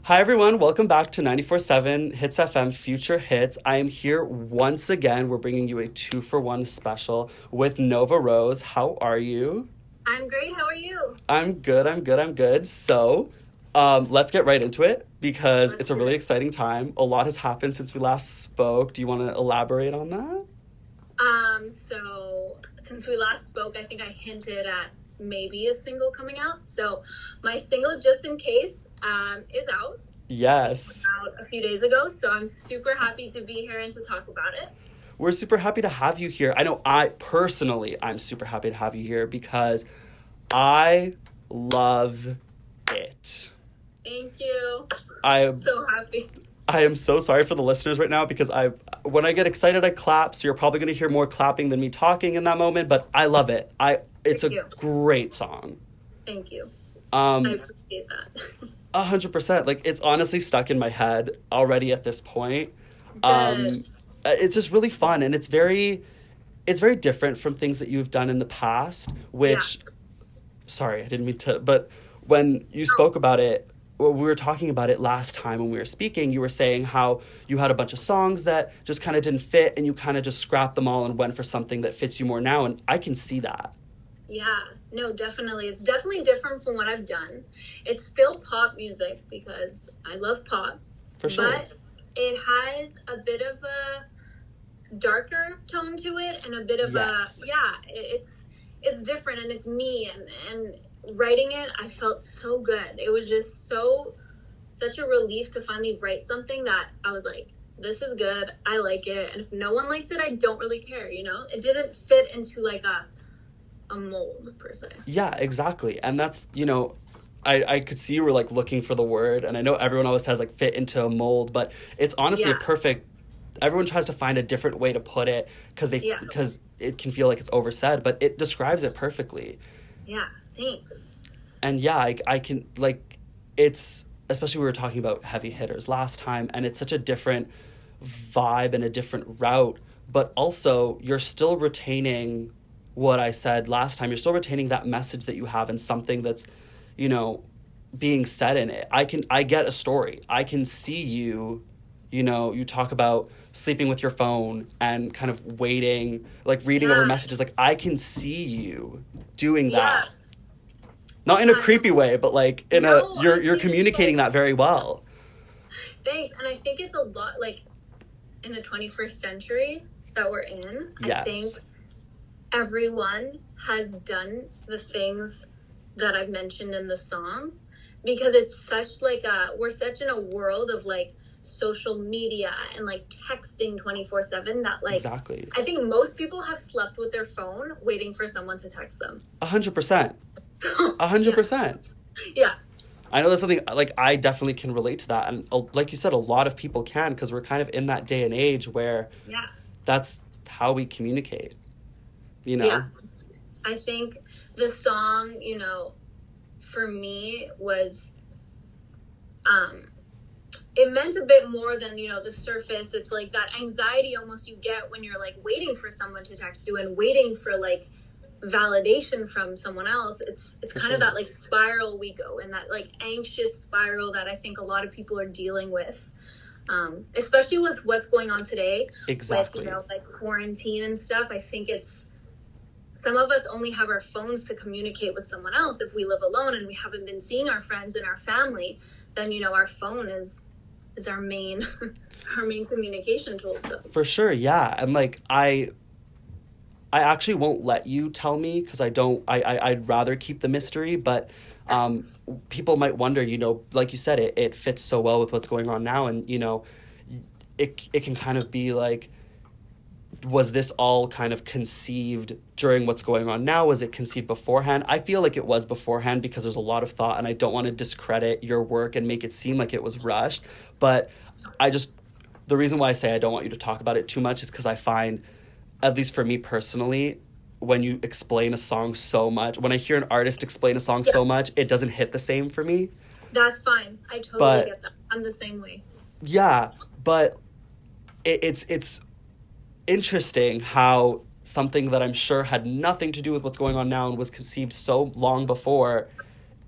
Hi, everyone. Welcome back to 94.7 Hits FM Future Hits. I am here once again. We're bringing you a 2-for-1 special with Nova Rose. How are you? I'm great. How are you? I'm good. I'm good. Let's get right into it because Let's it's a do really it. exciting time. A lot has happened since we last spoke. Do you want to elaborate on that? So since we last spoke, I think I hinted at maybe a single coming out. So my single, just in case, is out. It came Yes. out a few days ago. So I'm super happy to be here and to talk about it. We're super happy to have you here. I know I'm super happy to have you here because I love it. Thank you. I So happy. I am so sorry for the listeners right now because I when I get excited I clap, so you're probably going to hear more clapping than me talking in that moment, but I love it. I It's a Thank you. great song. Thank you. I Um appreciate that. 100%. Like it's honestly stuck in my head already at this point. Good. Um it's just really fun and it's very different from things that you've done in the past, Yeah. which sorry, I didn't mean to, but when you Oh, spoke about it, well, we were talking about it last time when we were speaking, you were saying how you had a bunch of songs that just kind of didn't fit and you kind of just scrapped them all and went for something that fits you more now. And I can see that. yeah. No, definitely. It's definitely different from what I've done. It's still pop music because I love pop, For sure. but it has a bit of a darker tone to it and a bit of a Yes. it's different and it's me and writing it I felt so good. It was just such a relief to finally write something that I was like, this is good, I like it, and if no one likes it, I don't really care, it didn't fit into like a mold per se. Yeah, exactly. And that's, I could see you were like looking for the word. And I know everyone always has like fit into a mold, but it's honestly a Yeah. perfect. Everyone tries to find a different way to put it Yeah. because it can feel like it's oversaid, but it describes it perfectly. Yeah, thanks. And yeah, I can like it's especially we were talking about heavy hitters last time, and it's such a different vibe and a different route, but also you're still retaining what I said last time. You're still retaining that message that you have and something that's, you know, being said in it. I get a story. I can see you, you talk about sleeping with your phone and kind of waiting, like reading over Yeah. messages. Like I can see you doing Yeah. that. Not in a Yeah, creepy way, but like in a no, I you're think it's communicating like, that very well. thanks. And I think it's a lot like in the 21st century that we're in. I think Yes. everyone has done the things that I've mentioned in the song because it's such like we're such in a world of like social media and like texting 24/7 that like Exactly. I think most people have slept with their phone waiting for someone to text them. 100%. So, A hundred yeah. percent. Yeah. I know that's something like I definitely can relate to that, and like you said, a lot of people can because we're kind of in that day and age where Yeah. that's how we communicate. You Yeah. know? I think the song, for me was um it meant a bit more than the surface. It's like that anxiety almost you get when you're like waiting for someone to text you and waiting for like validation from someone else. It's For kind of sure. that like spiral we go in, that like anxious spiral that I think a lot of people are dealing with, especially with what's going on today with Exactly. like quarantine and stuff. I think it's some of us only have our phones to communicate with someone else. If we live alone and we haven't been seeing our friends and our family, then our phone is our main our main communication tool. So For sure, yeah. And like I actually won't let you tell me because I don't I'd rather keep the mystery, but um people might wonder, like you said, it fits so well with what's going on now, and it can kind of be like, was this all kind of conceived during what's going on now? Was it conceived beforehand? I feel like it was beforehand because there's a lot of thought, and I don't want to discredit your work and make it seem like it was rushed. But I just, the reason why I say I don't want you to talk about it too much is because I find, at least for me personally, when you explain a song so much, when I hear an artist explain a song yeah, so much, it doesn't hit the same for me. that's fine. I totally But get that. I'm the same way. yeah, but it's interesting how something that I'm sure had nothing to do with what's going on now and was conceived so long before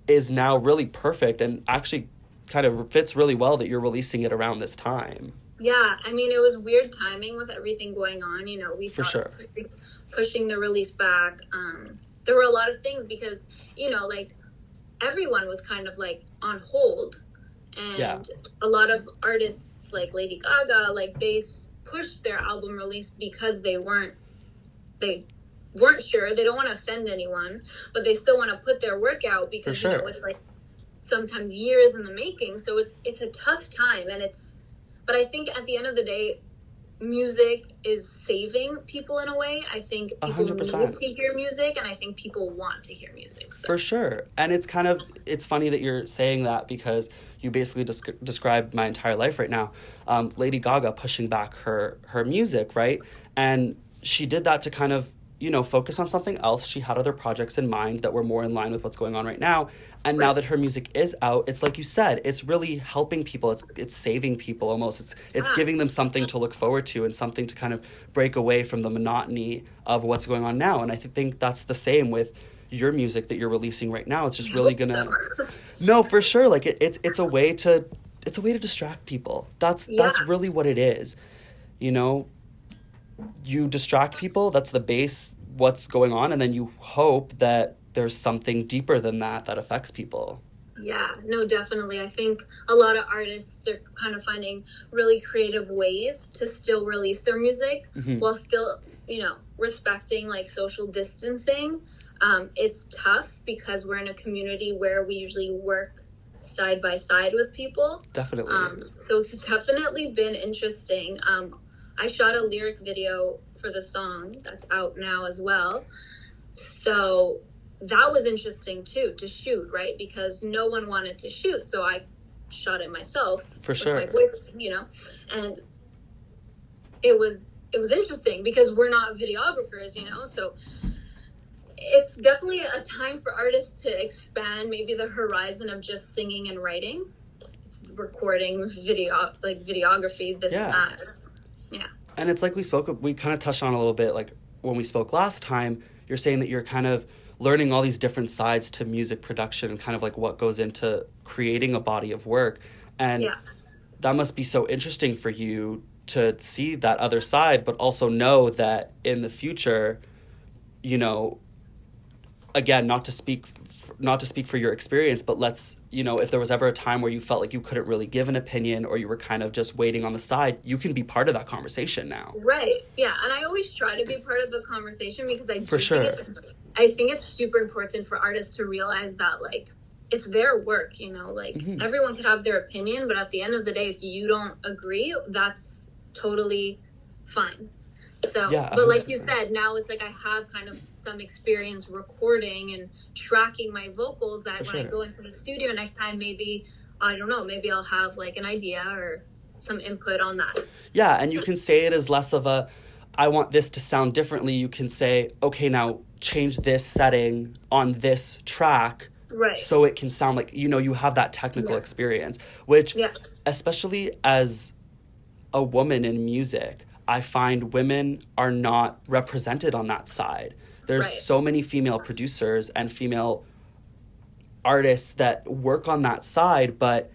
is now really perfect and actually kind of fits really well that you're releasing it around this time. Yeah, I mean, it was weird timing with everything going on. You know, we For saw sure. pushing the release back. There were a lot of things because, you know, like everyone was kind of like on hold. And Yeah. a lot of artists like Lady Gaga, like they pushed their album release because they weren't sure. They don't want to offend anyone, but they still want to put their work out because, For you know, sure. it's like sometimes years in the making. So it's a tough time, and but I think at the end of the day, music is saving people in a way. I think people 100%. need to hear music, and I think people want to hear music. So. For sure. And it's funny that you're saying that because you basically described my entire life right now. Lady Gaga pushing back her music, right? And she did that to kind of, you know, focus on something else. She had other projects in mind that were more in line with what's going on right now. And now that her music is out, it's like you said, it's really helping people. It's saving people almost. It's giving them something to look forward to and something to kind of break away from the monotony of what's going on now. And I think that's the same with your music that you're releasing right now. It's just really gonna No, for sure. Like it's a way to distract people. That's really what it is. You know, you distract people, that's the base what's going on, and then you hope that there's something deeper than that affects people. Yeah, no, definitely. I think a lot of artists are kind of finding really creative ways to still release their music while still, you know, respecting like social distancing. It's tough because we're in a community where we usually work side by side with people. Definitely. So it's definitely been interesting. I shot a lyric video for the song that's out now as well. So that was interesting too, to shoot, right? Because no one wanted to shoot. So I shot it myself. For sure. With my boyfriend, you know, and it was interesting because we're not videographers, you know, so it's definitely a time for artists to expand maybe the horizon of just singing and writing. It's recording, videography, this and that. Yeah. And it's like we kind of touched on a little bit, like when we spoke last time, you're saying that you're kind of learning all these different sides to music production and kind of like what goes into creating a body of work. And that must be so interesting for you to see that other side, but also know that in the future, you know, again, not to speak for your experience, but you know, if there was ever a time where you felt like you couldn't really give an opinion or you were kind of just waiting on the side, you can be part of that conversation now. Right. Yeah. And I always try to be part of the conversation because I think it's super important for artists to realize that, like, it's their work, you know, like everyone could have their opinion, but at the end of the day, if you don't agree, that's totally fine. So, but like you said, now it's like I have kind of some experience recording and tracking my vocals that when I go into the studio next time, maybe, I don't know, maybe I'll have like an idea or some input on that. Yeah, and you can say it as less of a, I want this to sound differently. You can say, okay, now change this setting on this track. Right. So it can sound like, you know, you have that technical experience, which especially as a woman in music, I find women are not represented on that side. There's so many female producers and female artists that work on that side, but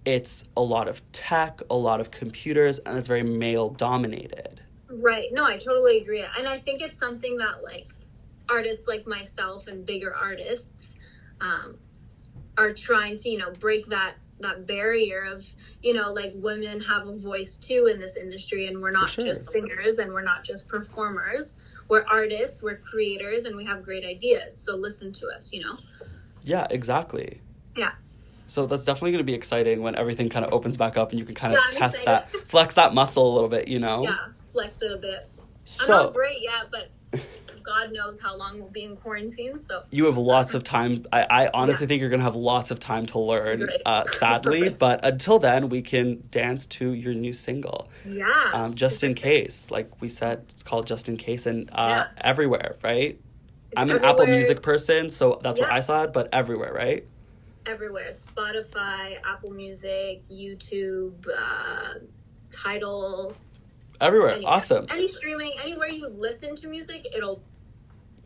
it's a lot of tech, a lot of computers, and it's very male dominated. Right. No, I totally agree. And I think it's something that like artists like myself and bigger artists are trying to, you know, break that barrier of, you know, like women have a voice too in this industry, and we're not just singers and we're not just performers. We're artists, we're creators, and we have great ideas. So listen to us, you know? Yeah, exactly. Yeah. So that's definitely going to be exciting when everything kind of opens back up and you can kind of test that, flex that muscle a little bit, you know? Yeah, flex it a bit. So, I'm not great yet, but God knows how long we'll be in quarantine, so. You have lots of time. I honestly think you're going to have lots of time to learn, sadly. But until then, we can dance to your new single. Yeah. Just in case. Like we said, it's called Just in Case, and everywhere, right? I'm an everywhere. Apple Music person, so that's where I saw it, but everywhere, right? Everywhere. Spotify, Apple Music, YouTube, Tidal. Everywhere. Awesome. Any streaming, anywhere you listen to music,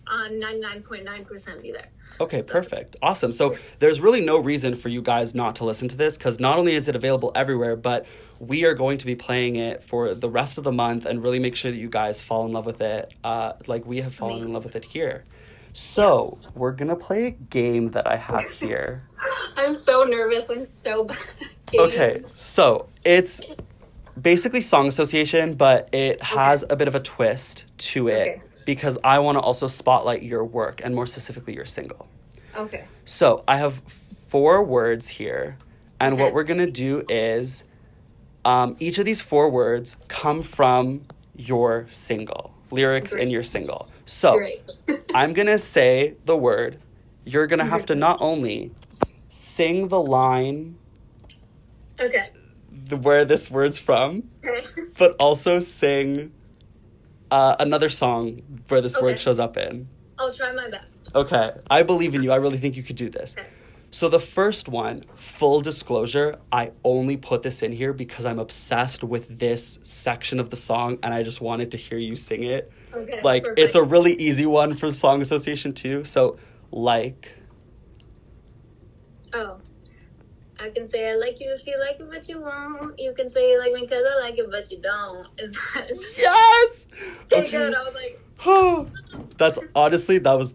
99.9% be there. Okay, perfect. Awesome. So there's really no reason for you guys not to listen to this, because not only is it available everywhere, but we are going to be playing it for the rest of the month and really make sure that you guys fall in love with it, like we have fallen in love with it here. So we're going to play a game that I have here. I'm so nervous. I'm so bad at games. Okay, so it's basically song association, but it has a bit of a twist to it. Okay. Because I want to also spotlight your work, and more specifically your single. Okay. So I have 4 words here, and Okay. what we're going to do is each of these 4 words come from your single, lyrics in your single. So Great. I'm going to say the word. You're going to have to not only sing the line Okay. where this word's from, Okay. but also sing another song where this Okay. word shows up in. I'll try my best. Okay, I believe in you. I really think you could do this. Okay. So the first one, full disclosure, I only put this in here because I'm obsessed with this section of the song and I just wanted to hear you sing it. Okay. Like, perfect. it's a really easy one for song association too. So, like, Oh. I can say I like you if you like it, but you won't. You can say you like me because I like it, but you don't. Is that yes! pretty good? I was like, That's honestly, that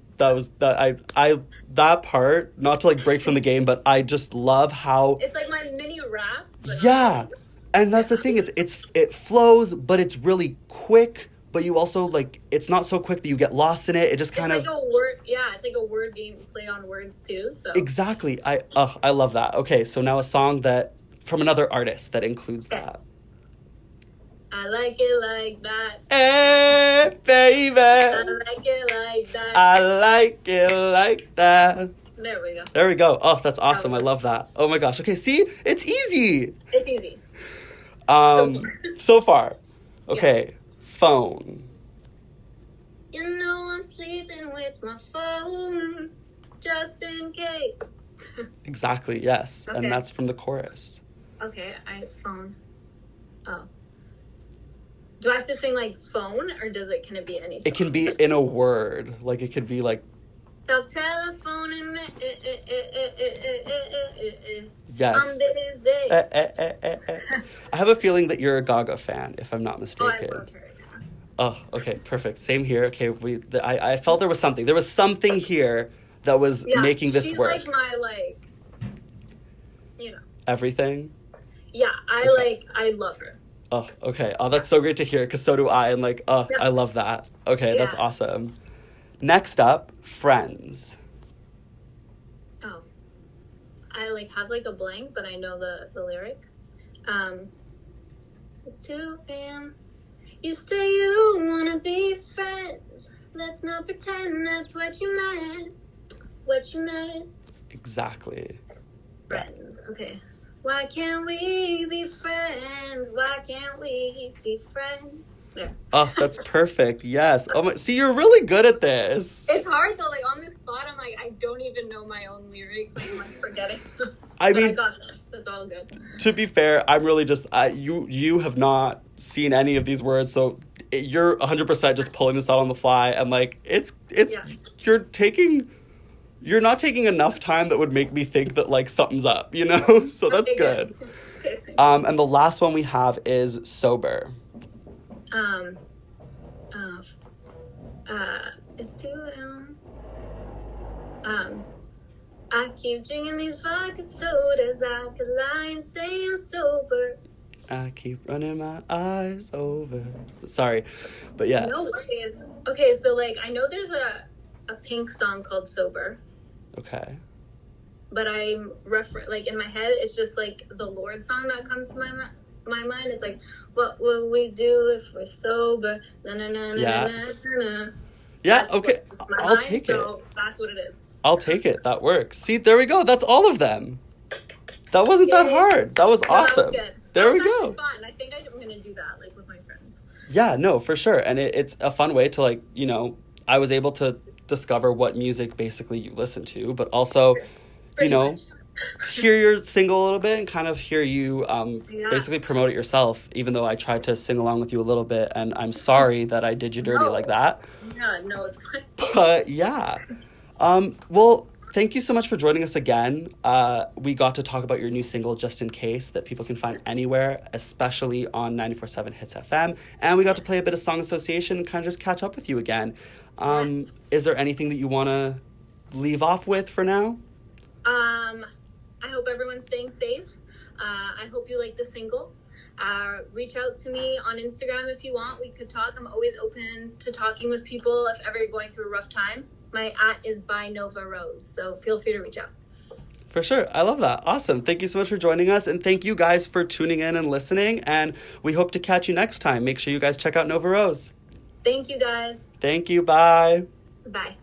part, not to like break from the game, but I just love how, it's like my mini rap. But yeah. And that's the thing, it flows, but it's really quick, but you also like, it's not so quick that you get lost in it. It just It's kind like of, a word. Yeah, it's like a word game, play on words too. So exactly. I love that. Okay, so now a song that, from another artist that includes that. I like it like that. Hey, baby. I like it like that. I like it like that. There we go. There we go. Oh, that's awesome. I was- love that. Oh my gosh. Okay, see? It's easy. It's easy. So far. Okay. Phone. You know I'm sleeping with my phone, just in case. Exactly, yes. Okay. And that's from the chorus. Okay, I have phone. Oh. Do I have to sing like phone, or can it be any song? It can be in a word. Like, it could be like, Stop telephoning me. yes. I'm busy. I have a feeling that you're a Gaga fan, if I'm not Oh, I mistaken. love her. Yeah. Oh, okay, perfect. Same here. Okay, I felt there was something. There was something here that was Yeah, making this she's work. like my Everything. Yeah, I love her. Oh, okay. Oh, that's so great to hear, because so do I. And like, oh, I love that. Okay, that's Yeah. awesome. Next up, Friends. Oh, I have a blank, but I know the lyric. It's 2 a.m. You say you wanna be friends. Let's not pretend that's what you meant. What you meant. Exactly. Friends. Okay. Why can't we be friends? Why can't we be friends? There. Oh, that's perfect. Yes. Oh my. See, you're really good at this. It's hard though. On this spot, I'm I don't even know my own lyrics. I'm forgetting. I But I mean, got them, so it's all good. to be fair, I'm really just you have not seen any of these words, so you're 100% just pulling this out on the fly, and like it's Yeah. you're not taking enough time that would make me think that like something's up, you know? So that's Okay, good. Okay, thanks. And the last one we have is Sober. It's 2 a.m. I keep drinking these vodka sodas. I could lie and say I'm sober. I keep running my eyes over. Sorry, but yes. No worries. Okay, so I know there's a Pink song called Sober, Okay. but I'm in my head it's just the Lord song that comes to my mind. It's what will we do if we're sober? Na na na na Yeah. na na na. Yeah, That's okay. what comes to my I'll mind, take it. So that's what it is. I'll take it. That works. See, there we go. That's all of them. That wasn't that Yay. hard. That was No, awesome. That was good. There that we was go. actually fun. I think I'm gonna do that with my friends. Yeah, no, for sure. And it's a fun way to I was able to discover what music basically you listen to, but also, Pretty you know, much. hear your single a little bit and kind of hear you Yeah. basically promote it yourself, even though I tried to sing along with you a little bit, and I'm sorry that I did you dirty like No. that. Yeah, no, it's fine. But yeah. Well, thank you so much for joining us again. We got to talk about your new single, Just in Case, that people can find anywhere, especially on 94.7 Hits FM. And we got to play a bit of Song Association and kind of just catch up with you again. Yes. Is there anything that you want to leave off with for now? I hope everyone's staying safe. I hope you like the single. Reach out to me on Instagram if you want. We could talk. I'm always open to talking with people if ever you're going through a rough time. My @ is by Nova Rose, so feel free to reach out. For sure. I love that. Awesome. Thank you so much for joining us. And thank you guys for tuning in and listening. And we hope to catch you next time. Make sure you guys check out Nova Rose. Thank you guys. Thank you. Bye. Bye.